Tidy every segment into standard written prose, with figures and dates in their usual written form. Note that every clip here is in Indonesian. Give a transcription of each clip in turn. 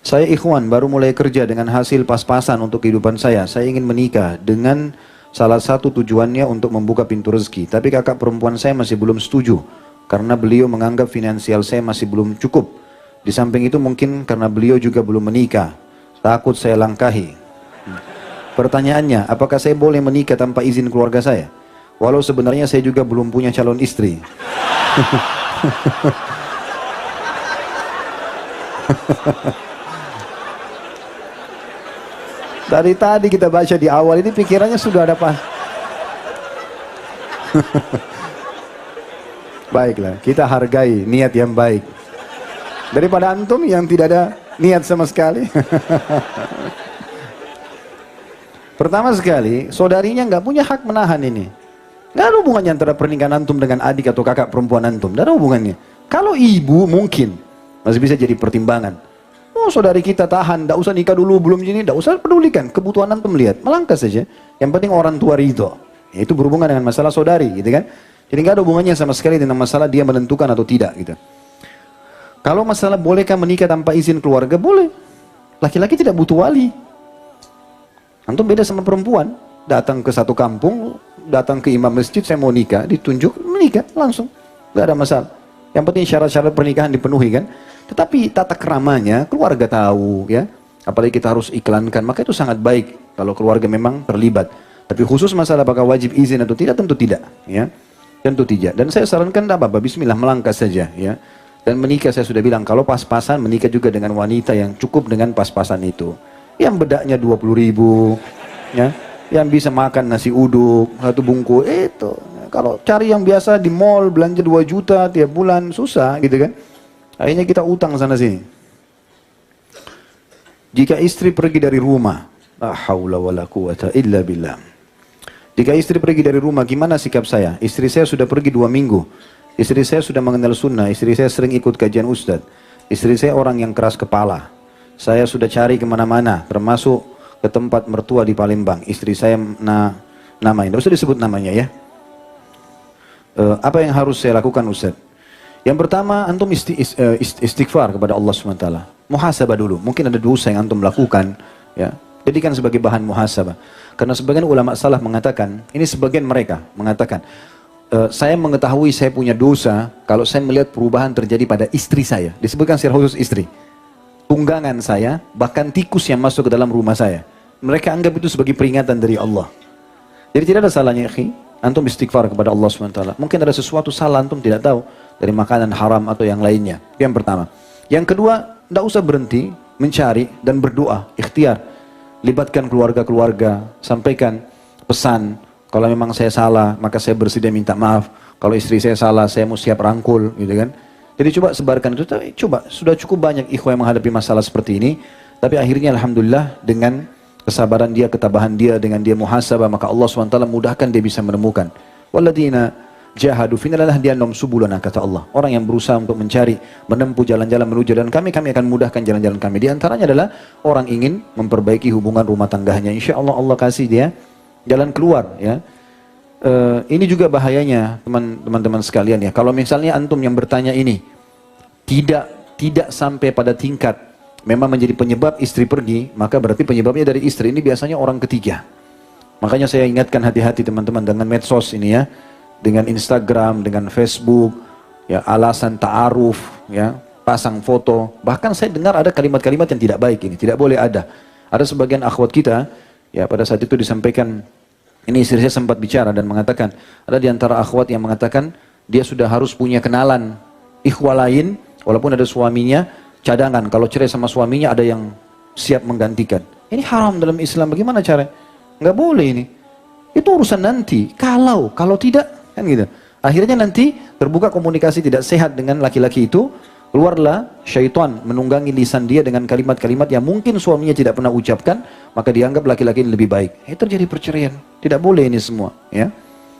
Saya ikhwan baru mulai kerja dengan hasil pas-pasan untuk kehidupan saya. Saya ingin menikah dengan salah satu tujuannya untuk membuka pintu rezeki. Tapi kakak perempuan saya masih belum setuju. Karena beliau menganggap finansial saya masih belum cukup. Di samping itu mungkin karena beliau juga belum menikah. Takut saya langkahi. Pertanyaannya, apakah saya boleh menikah tanpa izin keluarga saya? Walau sebenarnya saya juga belum punya calon istri. Dari tadi kita baca di awal ini pikirannya sudah ada pas. Baiklah, kita hargai niat yang baik. Daripada antum yang tidak ada niat sama sekali. Pertama sekali, saudarinya nggak punya hak menahan ini. Nggak ada hubungannya antara pernikahan antum dengan adik atau kakak perempuan antum. Nggak ada hubungannya. Kalau ibu mungkin masih bisa jadi pertimbangan. Oh, saudari kita tahan, tidak usah nikah dulu, belum ini, tidak usah pedulikan. Kebutuhan antum lihat, melangkah saja. Yang penting orang tua ridho. Itu berhubungan dengan masalah saudari, gitu kan? Jadi nggak ada hubungannya sama sekali dengan masalah dia menentukan atau tidak, gitu. Kalau masalah bolehkah menikah tanpa izin keluarga, boleh. Laki-laki tidak butuh wali. Antum beda sama perempuan, datang ke satu kampung, datang ke imam masjid, saya mau nikah, ditunjuk, menikah langsung, nggak ada masalah. Yang penting syarat-syarat pernikahan dipenuhi kan. Tetapi tata keramanya keluarga tahu ya. Apalagi kita harus iklankan, maka itu sangat baik kalau keluarga memang terlibat. Tapi khusus masalah apakah wajib izin atau tidak, tentu tidak ya. Tentu tidak. Dan saya sarankan tak apa-apa, bismillah melangkah saja ya. Dan menikah saya sudah bilang kalau pas-pasan menikah juga dengan wanita yang cukup dengan pas-pasan itu. Yang bedaknya 20.000 ya. Yang bisa makan nasi uduk satu bungkus itu. Kalau cari yang biasa di mall belanja 2 juta tiap bulan susah gitu kan. Akhirnya kita utang sana sini. Jika istri pergi dari rumah, la haula wala quwata illa billah. Jika istri pergi dari rumah, gimana sikap saya? Istri saya sudah pergi 2 minggu. Istri saya sudah mengenal sunnah. Istri saya sering ikut kajian ustadz. Istri saya orang yang keras kepala. Saya sudah cari kemana-mana, termasuk ke tempat mertua di Palembang. Istri saya namanya, tidak usah disebut namanya ya. Apa yang harus saya lakukan ustadz? Yang pertama, antum istighfar kepada Allah SWT. Muhasabah dulu. Mungkin ada dosa yang antum lakukan. Ya. Jadikan sebagai bahan muhasabah. Karena sebagian ulama salaf mengatakan, ini sebagian mereka mengatakan, saya mengetahui saya punya dosa kalau saya melihat perubahan terjadi pada istri saya. Disebutkan secara khusus istri. Tunggangan saya, bahkan tikus yang masuk ke dalam rumah saya. Mereka anggap itu sebagai peringatan dari Allah. Jadi tidak ada salahnya, antum istighfar kepada Allah SWT. Mungkin ada sesuatu salah antum tidak tahu. Dari makanan haram atau yang lainnya. Yang pertama. Yang kedua, tidak usah berhenti mencari dan berdoa, ikhtiar. Libatkan keluarga-keluarga, sampaikan pesan. Kalau memang saya salah, maka saya bersedia minta maaf. Kalau istri saya salah, saya mau siap rangkul, gitu kan. Jadi coba sebarkan itu. Coba, sudah cukup banyak ikhwah yang menghadapi masalah seperti ini. Tapi akhirnya alhamdulillah dengan kesabaran dia, ketabahan dia, dengan dia muhasabah, maka Allah SWT mudahkan dia bisa menemukan. Walladina jahadu fina lanahdiyannahum subulana, kata Allah. Orang yang berusaha untuk mencari, menempuh jalan-jalan menuju jalan kami akan mudahkan jalan-jalan kami. Di antaranya adalah orang ingin memperbaiki hubungan rumah tangganya. Insya Allah Allah kasih dia jalan keluar ya. Ini juga bahayanya teman-teman sekalian ya. Kalau misalnya antum yang bertanya ini tidak sampai pada tingkat memang menjadi penyebab istri pergi, maka berarti penyebabnya dari istri. Ini biasanya orang ketiga. Makanya saya ingatkan hati-hati teman-teman dengan medsos ini ya. Dengan Instagram, dengan Facebook, ya alasan ta'aruf, ya pasang foto. Bahkan saya dengar ada kalimat-kalimat yang tidak baik ini, tidak boleh ada. Ada sebagian akhwat kita, ya pada saat itu disampaikan, ini istri saya sempat bicara dan mengatakan, ada di antara akhwat yang mengatakan dia sudah harus punya kenalan ikhwah lain, walaupun ada suaminya, cadangan. Kalau cerai sama suaminya ada yang siap menggantikan. Ini haram dalam Islam. Bagaimana cara? Nggak boleh ini. Itu urusan nanti. Kalau tidak. Kan gitu. Akhirnya nanti terbuka komunikasi tidak sehat dengan laki-laki itu, keluarlah syaitan menunggangi lisan dia dengan kalimat-kalimat yang mungkin suaminya tidak pernah ucapkan, maka dianggap laki-laki ini lebih baik. Terjadi perceraian. Tidak boleh ini semua, ya.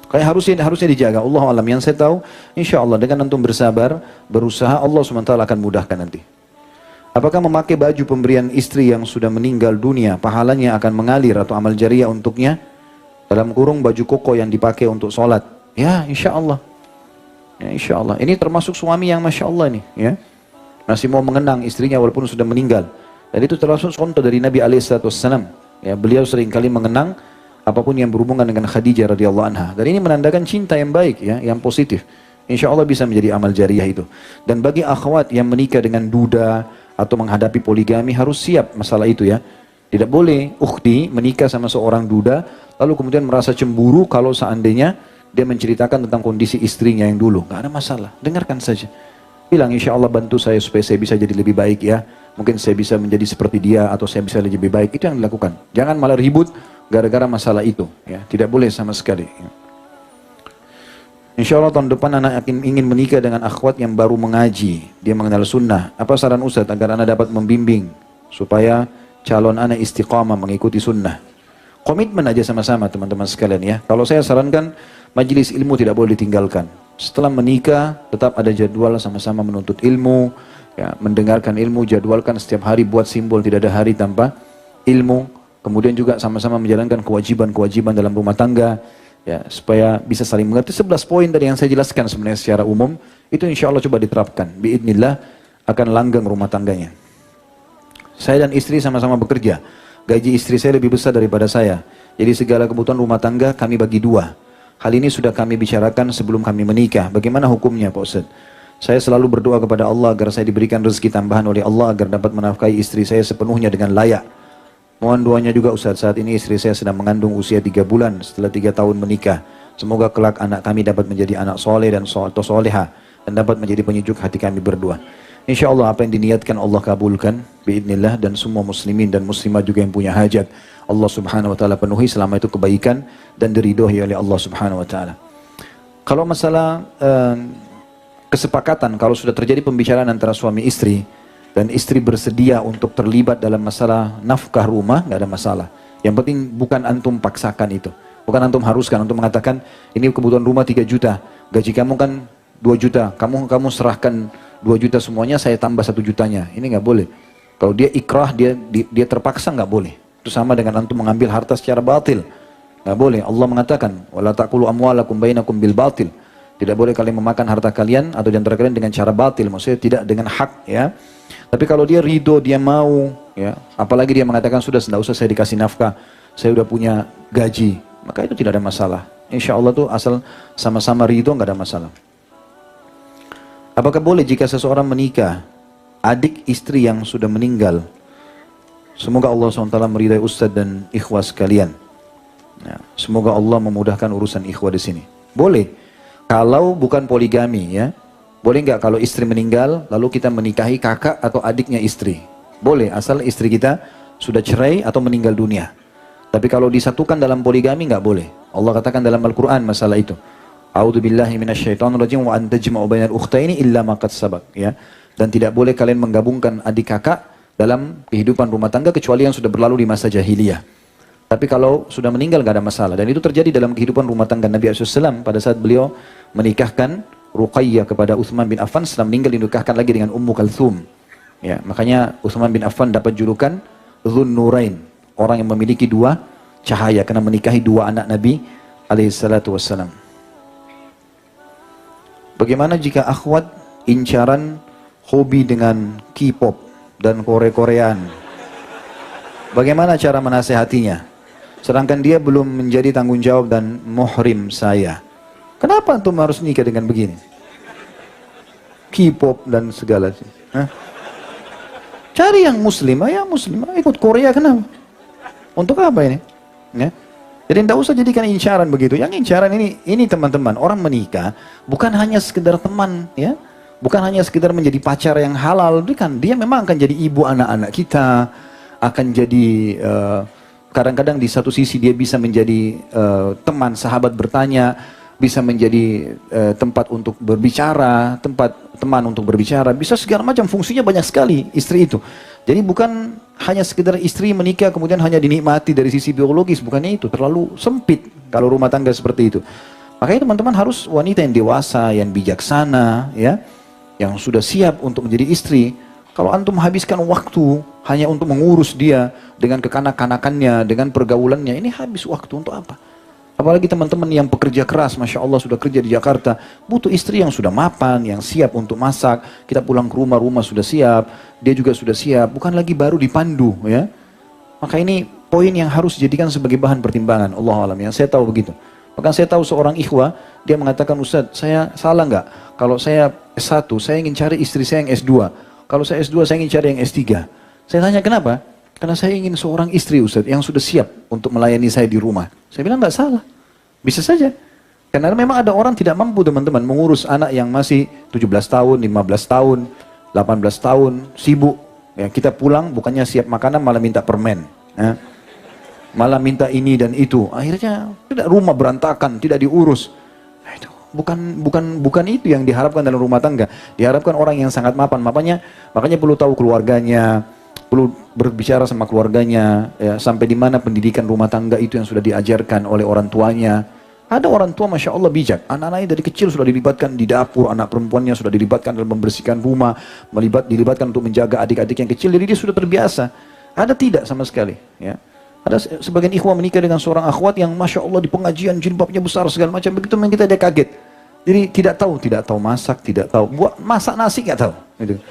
Kayak harusnya dijaga. Allah alam, yang saya tahu, insya Allah dengan antum bersabar, berusaha, Allah SWT akan mudahkan nanti. Apakah memakai baju pemberian istri yang sudah meninggal dunia, pahalanya akan mengalir atau amal jariah untuknya? Dalam kurung baju koko yang dipakai untuk sholat. Ya, insya Allah. Ya, insya Allah. Ini termasuk suami yang masya Allah nih, ya. Masih mau mengenang istrinya walaupun sudah meninggal. Dan itu termasuk contoh dari Nabi SAW. Ya, beliau seringkali mengenang apapun yang berhubungan dengan Khadijah radhiyallahu anha. Dan ini menandakan cinta yang baik, ya, yang positif. Insya Allah bisa menjadi amal jariah itu. Dan bagi akhwat yang menikah dengan duda atau menghadapi poligami harus siap masalah itu, ya. Tidak boleh ukhti menikah sama seorang duda lalu kemudian merasa cemburu kalau seandainya dia menceritakan tentang kondisi istrinya yang dulu. Gak ada masalah, dengarkan saja. Bilang, insya Allah bantu saya supaya saya bisa jadi lebih baik, ya. Mungkin saya bisa menjadi seperti dia atau saya bisa lebih baik. Itu yang dilakukan. Jangan malah ribut gara-gara masalah itu, ya. Tidak boleh sama sekali, ya. Insya Allah tahun depan anak ingin menikah dengan akhwat yang baru mengaji. Dia mengenal sunnah. Apa saran Ustaz agar anak dapat membimbing supaya calon anak istiqamah mengikuti sunnah? Komitmen aja sama-sama teman-teman sekalian, ya. Kalau saya sarankan majelis ilmu tidak boleh ditinggalkan. Setelah menikah tetap ada jadwal sama-sama menuntut ilmu, ya, mendengarkan ilmu, jadwalkan setiap hari, buat simbol tidak ada hari tanpa ilmu. Kemudian juga sama-sama menjalankan kewajiban-kewajiban dalam rumah tangga, ya, supaya bisa saling mengerti. 11 poin tadi yang saya jelaskan sebenarnya secara umum, itu insya Allah coba diterapkan. Biidznillah akan langgeng rumah tangganya. Saya dan istri sama-sama bekerja. Gaji istri saya lebih besar daripada saya. Jadi segala kebutuhan rumah tangga kami bagi dua. Hal ini sudah kami bicarakan sebelum kami menikah. Bagaimana hukumnya, Pak Ustaz? Saya selalu berdoa kepada Allah agar saya diberikan rezeki tambahan oleh Allah agar dapat menafkahi istri saya sepenuhnya dengan layak. Mohon doanya juga Ustaz, saat ini istri saya sedang mengandung usia 3 bulan setelah 3 tahun menikah. Semoga kelak anak kami dapat menjadi anak soleh dan soleha dan dapat menjadi penyejuk hati kami berdua. Insya Allah apa yang diniatkan Allah kabulkan biidznillah, dan semua muslimin dan muslimah juga yang punya hajat Allah subhanahu wa ta'ala penuhi selama itu kebaikan dan diridhoi oleh Allah subhanahu wa ta'ala. Kalau masalah kesepakatan, kalau sudah terjadi pembicaraan antara suami istri dan istri bersedia untuk terlibat dalam masalah nafkah rumah, nggak ada masalah. Yang penting bukan antum paksakan itu, bukan antum haruskan, antum mengatakan ini kebutuhan rumah 3 juta, gaji kamu kan 2 juta, kamu serahkan 2 juta semuanya, saya tambah 1 jutanya. Ini nggak boleh. Kalau dia ikrah, dia terpaksa, nggak boleh. Itu sama dengan antum mengambil harta secara batil. Nggak boleh. Allah mengatakan, wala taqulu amwalakum bainakum bil batil. Tidak boleh kalian memakan harta kalian atau di antara kalian dengan cara batil. Maksudnya tidak dengan hak, ya. Tapi kalau dia ridho, dia mau, ya. Apalagi dia mengatakan sudah, tidak usah saya dikasih nafkah, saya udah punya gaji, maka itu tidak ada masalah. Insya Allah tuh asal sama-sama ridho nggak ada masalah. Apakah boleh jika seseorang menikah adik istri yang sudah meninggal? Semoga Allah SWT meridai Ustadz dan ikhwah sekalian. Ya, semoga Allah memudahkan urusan ikhwah di sini. Boleh, kalau bukan poligami, ya. Boleh nggak kalau istri meninggal lalu kita menikahi kakak atau adiknya istri? Boleh, asal istri kita sudah cerai atau meninggal dunia. Tapi kalau disatukan dalam poligami nggak boleh. Allah katakan dalam Al-Quran masalah itu. A'udzubillahi minasyaitonirrajim wa an tajma'u bainal ukhtaini illa ma qad sabaq, ya. Dan tidak boleh kalian menggabungkan adik kakak dalam kehidupan rumah tangga kecuali yang sudah berlalu di masa jahiliyah. Tapi kalau sudah meninggal nggak ada masalah. Dan itu terjadi dalam kehidupan rumah tangga Nabi SAW pada saat beliau menikahkan Ruqayyah kepada Utsman bin Affan. Setelah meninggal dinikahkan lagi dengan Ummu Kalthum. Ya, makanya Utsman bin Affan dapat julukan Dzun Nurain, orang yang memiliki 2 cahaya karena menikahi 2 anak Nabi alaihissalatu wassalam. Bagaimana jika akhwat incaran hobi dengan K-pop dan Korea-Koreaan? Bagaimana cara menasehatinya? Sedangkan dia belum menjadi tanggung jawab dan muhrim saya. Kenapa antum harus nikah dengan begini? K-pop dan segala. Hah? Cari yang muslimah, ya muslimah. Ikut Korea kenapa? Untuk apa ini? Ya. Jadi tidak usah jadikan incaran begitu. Yang incaran ini teman-teman, orang menikah bukan hanya sekedar teman, ya. Bukan hanya sekedar menjadi pacar yang halal, dia memang akan jadi ibu anak-anak kita, akan jadi kadang-kadang di satu sisi dia bisa menjadi teman, sahabat bertanya, bisa menjadi tempat untuk berbicara, tempat teman untuk berbicara, bisa segala macam, fungsinya banyak sekali istri itu. Jadi bukan hanya sekedar istri menikah kemudian hanya dinikmati dari sisi biologis, bukannya itu, terlalu sempit kalau rumah tangga seperti itu. Makanya teman-teman harus wanita yang dewasa, yang bijaksana, ya, yang sudah siap untuk menjadi istri. Kalau antum menghabiskan waktu hanya untuk mengurus dia dengan kekanak-kanakannya, dengan pergaulannya, ini habis waktu untuk apa? Apalagi teman-teman yang pekerja keras, Masya Allah sudah kerja di Jakarta, butuh istri yang sudah mapan, yang siap untuk masak. Kita pulang ke rumah, rumah sudah siap, dia juga sudah siap, bukan lagi baru dipandu ya. Maka ini poin yang harus dijadikan sebagai bahan pertimbangan. Allah alam, yang saya tahu begitu. Bahkan saya tahu seorang ikhwah, dia mengatakan, Ustaz, saya salah nggak? Kalau saya S1, saya ingin cari istri saya yang S2. Kalau saya S2, saya ingin cari yang S3. Saya tanya kenapa? Karena saya ingin seorang istri, Ustaz, yang sudah siap untuk melayani saya di rumah. Saya bilang nggak salah. Bisa saja. Karena memang ada orang tidak mampu, teman-teman, mengurus anak yang masih 17 tahun, 15 tahun, 18 tahun, sibuk. Ya, kita pulang bukannya siap makanan malah minta permen. Ya. Malah minta ini dan itu. Akhirnya tidak, rumah berantakan, tidak diurus. Nah, itu bukan itu yang diharapkan dalam rumah tangga. Diharapkan orang yang sangat mapan. Makanya perlu tahu keluarganya, perlu berbicara sama keluarganya, ya, sampai di mana pendidikan rumah tangga itu yang sudah diajarkan oleh orang tuanya. Ada orang tua Masya Allah bijak, anak-anaknya dari kecil sudah dilibatkan di dapur, anak perempuannya sudah dilibatkan dalam membersihkan rumah, dilibatkan untuk menjaga adik-adik yang kecil, jadi dia sudah terbiasa. Ada tidak sama sekali, ya. Ada sebagian ikhwah menikah dengan seorang akhwat yang Masya Allah di pengajian jilbabnya besar segala macam, begitu memang dia kaget. Jadi tidak tahu masak, tidak tahu buat masak nasi, nggak tahu. Gitu.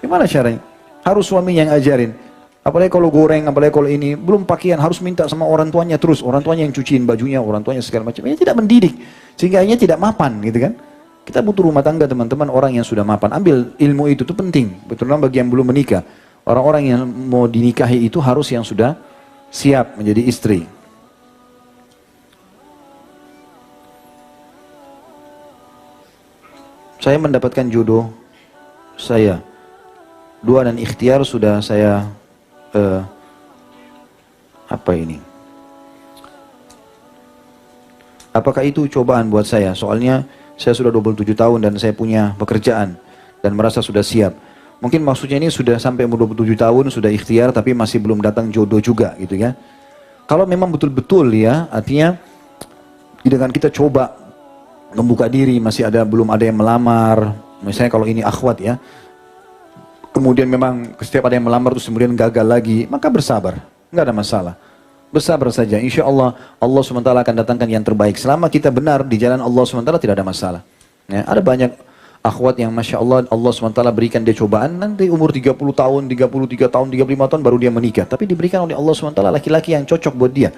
Gimana caranya? Harus suaminya yang ajarin. Apalagi kalau goreng, apalagi kalau ini, belum pakaian, harus minta sama orang tuanya terus. Orang tuanya yang cuciin bajunya, orang tuanya segala macam. Ini tidak mendidik. Sehingga akhirnya tidak mapan, gitu kan. Kita butuh rumah tangga, teman-teman, orang yang sudah mapan. Ambil ilmu itu penting. Betul bagi yang belum menikah. Orang-orang yang mau dinikahi itu harus yang sudah siap menjadi istri. Saya mendapatkan jodoh saya. Dua dan ikhtiar sudah saya apa ini? Apakah itu cobaan buat saya? Soalnya saya sudah 27 tahun dan saya punya pekerjaan dan merasa sudah siap. Mungkin maksudnya ini sudah sampai umur 27 tahun, sudah ikhtiar tapi masih belum datang jodoh juga gitu ya. Kalau memang betul-betul ya, artinya dengan kita coba membuka diri, belum ada yang melamar. Misalnya kalau ini akhwat ya, kemudian memang setiap ada yang melamar terus kemudian gagal lagi, maka bersabar, nggak ada masalah. Bersabar saja, insya Allah Allah SWT akan datangkan yang terbaik. Selama kita benar di jalan Allah SWT tidak ada masalah. Ya, ada banyak akhwat yang Masya Allah, Allah SWT berikan dia cobaan, nanti umur 30 tahun, 33 tahun, 35 tahun baru dia menikah. Tapi diberikan oleh Allah SWT laki-laki yang cocok buat dia.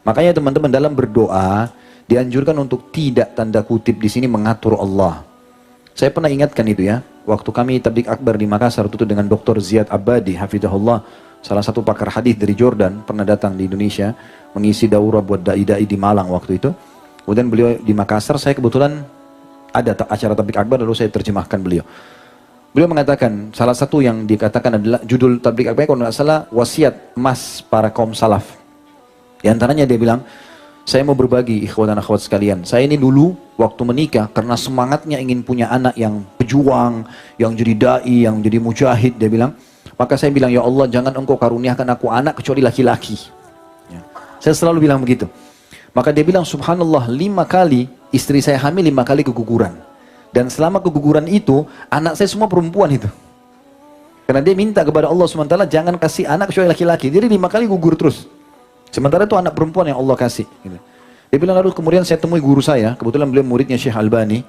Makanya teman-teman dalam berdoa, dianjurkan untuk tidak tanda kutip di sini mengatur Allah. Saya pernah ingatkan itu ya, waktu kami tabligh akbar di Makassar itu dengan Dr. Ziyad Abadi, hafizahullah, salah satu pakar hadis dari Jordan, pernah datang di Indonesia, mengisi daurah buat dai-dai di Malang waktu itu. Kemudian beliau di Makassar, saya kebetulan ada acara tabligh akbar, lalu saya terjemahkan beliau. Beliau mengatakan, salah satu yang dikatakan adalah, judul tabligh akbar kalau tidak salah, wasiat emas para kaum salaf. Di antaranya dia bilang, saya mau berbagi ikhwan dan akhwat sekalian. Saya ini dulu waktu menikah karena semangatnya ingin punya anak yang pejuang, yang jadi dai, yang jadi mujahid, dia bilang. Maka saya bilang, ya Allah jangan engkau karuniakan aku anak kecuali laki-laki. Ya. Saya selalu bilang begitu. Maka dia bilang, subhanallah, 5 kali istri saya hamil, 5 kali keguguran. Dan selama keguguran itu, anak saya semua perempuan itu. Karena dia minta kepada Allah SWT, jangan kasih anak kecuali laki-laki. Jadi 5 kali gugur terus. Sementara itu anak perempuan yang Allah kasih. Gitu. Dia bilang, lalu kemudian saya temui guru saya, kebetulan beliau muridnya Syekh Albani,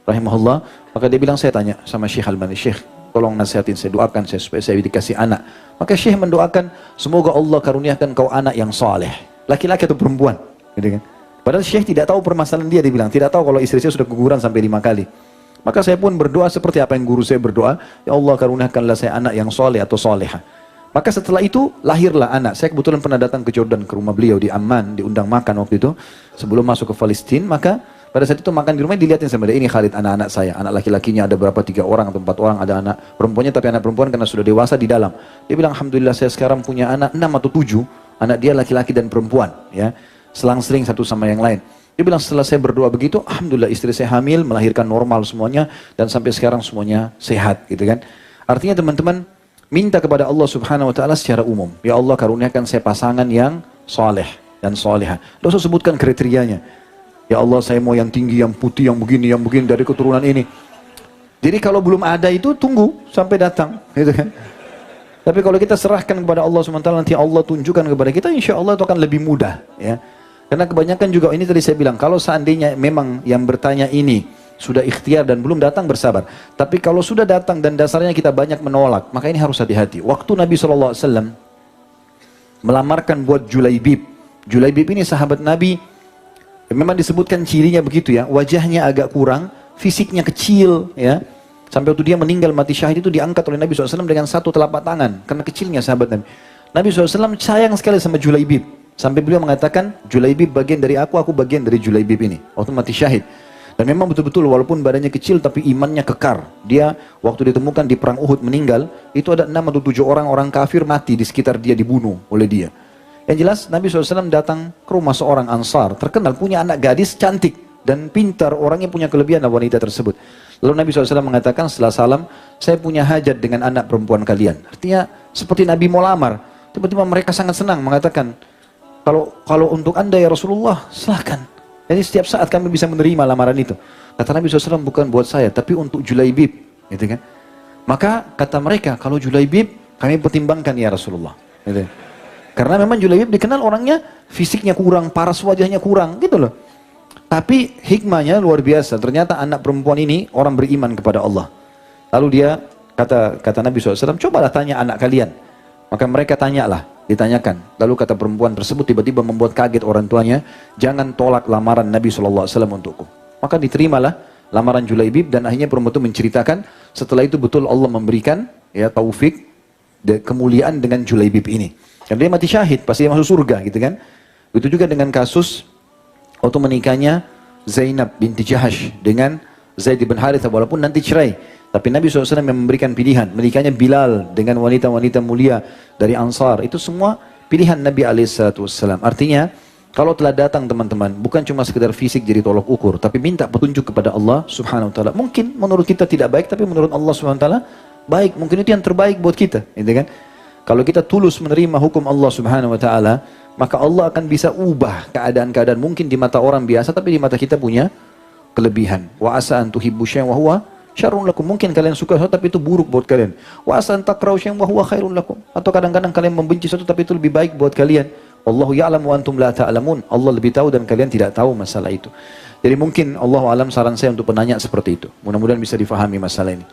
rahimahullah. Maka dia bilang, saya tanya sama Syekh Albani, Syekh, tolong nasihatin saya, doakan saya supaya saya dikasih anak. Maka Syekh mendoakan, semoga Allah karuniakan kau anak yang saleh, laki-laki atau perempuan. Gitu kan? Padahal Syekh tidak tahu permasalahan dia bilang, tidak tahu kalau istri saya sudah keguguran sampai 5 kali. Maka saya pun berdoa seperti apa yang guru saya berdoa, ya Allah karuniakanlah saya anak yang saleh atau saleha. Maka setelah itu lahirlah anak. Saya kebetulan pernah datang ke Jordan, ke rumah beliau di Amman, diundang makan waktu itu sebelum masuk ke Palestina. Maka pada saat itu makan di rumah dilihatin sama dia, ini Khalid anak-anak saya, anak laki-lakinya ada berapa, 3 orang atau 4 orang, ada anak perempuannya, tapi anak perempuan karena sudah dewasa di dalam. Dia bilang, alhamdulillah saya sekarang punya anak 6 atau 7, anak dia laki-laki dan perempuan, ya, selang-seling satu sama yang lain. Dia bilang, setelah saya berdoa begitu, alhamdulillah istri saya hamil, melahirkan normal semuanya, dan sampai sekarang semuanya sehat, gitu kan. Artinya teman-teman, minta kepada Allah Subhanahu wa taala secara umum. Ya Allah karuniakan saya pasangan yang saleh dan salihah. Tidak usah sebutkan kriterianya. Ya Allah saya mau yang tinggi, yang putih, yang begini dari keturunan ini. Jadi kalau belum ada itu tunggu sampai datang, gitu kan. Tapi kalau kita serahkan kepada Allah Subhanahu wa taala, nanti Allah tunjukkan kepada kita, insya Allah itu akan lebih mudah, ya. Karena kebanyakan juga ini tadi saya bilang, kalau seandainya memang yang bertanya ini sudah ikhtiar dan belum datang, bersabar. Tapi kalau sudah datang dan dasarnya kita banyak menolak, maka ini harus hati-hati. Waktu Nabi SAW melamarkan buat Julaibib. Julaibib ini sahabat Nabi, memang disebutkan cirinya begitu ya, wajahnya agak kurang, fisiknya kecil ya. Sampai waktu dia meninggal mati syahid itu diangkat oleh Nabi SAW dengan satu telapak tangan, karena kecilnya sahabat Nabi. Nabi SAW sayang sekali sama Julaibib. Sampai beliau mengatakan, Julaibib bagian dari aku bagian dari Julaibib ini. Waktu mati syahid. Dan memang betul-betul walaupun badannya kecil tapi imannya kekar. Dia waktu ditemukan di perang Uhud meninggal, itu ada 6 atau 7 orang kafir mati di sekitar dia, dibunuh oleh dia. Yang jelas Nabi SAW datang ke rumah seorang Ansar, terkenal punya anak gadis cantik dan pintar, orangnya punya kelebihan wanita tersebut. Lalu Nabi SAW mengatakan setelah salam, saya punya hajat dengan anak perempuan kalian. Artinya seperti Nabi mau lamar. Tiba-tiba mereka sangat senang mengatakan, kalau untuk anda ya Rasulullah, silahkan. Jadi setiap saat kami bisa menerima lamaran itu. Kata Nabi SAW, bukan buat saya, tapi untuk Julaibib. Gitu kan? Maka kata mereka, kalau Julaibib, kami pertimbangkan ya Rasulullah. Gitu. Karena memang Julaibib dikenal orangnya, fisiknya kurang, paras wajahnya kurang, gitu loh. Tapi hikmahnya luar biasa. Ternyata anak perempuan ini orang beriman kepada Allah. Lalu dia, kata Nabi SAW, cobalah tanya anak kalian. Maka mereka tanyalah, ditanyakan. Lalu kata perempuan tersebut tiba-tiba membuat kaget orang tuanya, jangan tolak lamaran Nabi SAW untukku. Maka diterimalah lamaran Julaibib dan akhirnya perempuan itu menceritakan, setelah itu betul Allah memberikan ya taufik, kemuliaan dengan Julaibib ini. Dan dia mati syahid, pasti dia masuk surga gitu kan. Itu juga dengan kasus waktu menikahnya Zainab binti Jahash dengan Zaid bin Harithah, walaupun nanti cerai. Tapi Nabi SAW yang memberikan pilihan, menikahnya Bilal dengan wanita-wanita mulia dari Ansar. Itu semua pilihan Nabi SAW. Artinya, kalau telah datang teman-teman, bukan cuma sekedar fisik jadi tolok ukur, tapi minta petunjuk kepada Allah Subhanahu Wa Taala. Mungkin menurut kita tidak baik, tapi menurut Allah Subhanahu Wa Taala baik. Mungkin itu yang terbaik buat kita, gitu kan? Kalau kita tulus menerima hukum Allah Subhanahu Wa Taala, maka Allah akan bisa ubah keadaan-keadaan mungkin di mata orang biasa, tapi di mata kita punya kelebihan. Wa asa an tuhibbu syai'an wa huwa syarrun lakum. Mungkin kalian suka sesuatu tapi itu buruk buat kalian. Wa asa an takrahu syai'an wa huwa khairun lakum. Atau kadang-kadang kalian membenci sesuatu tapi itu lebih baik buat kalian. Wallahu ya'lamu wa antum la ta'lamun. Allah lebih tahu dan kalian tidak tahu masalah itu. Jadi mungkin Allah alam saran saya untuk penanya seperti itu. Mudah-mudahan bisa difahami masalah ini.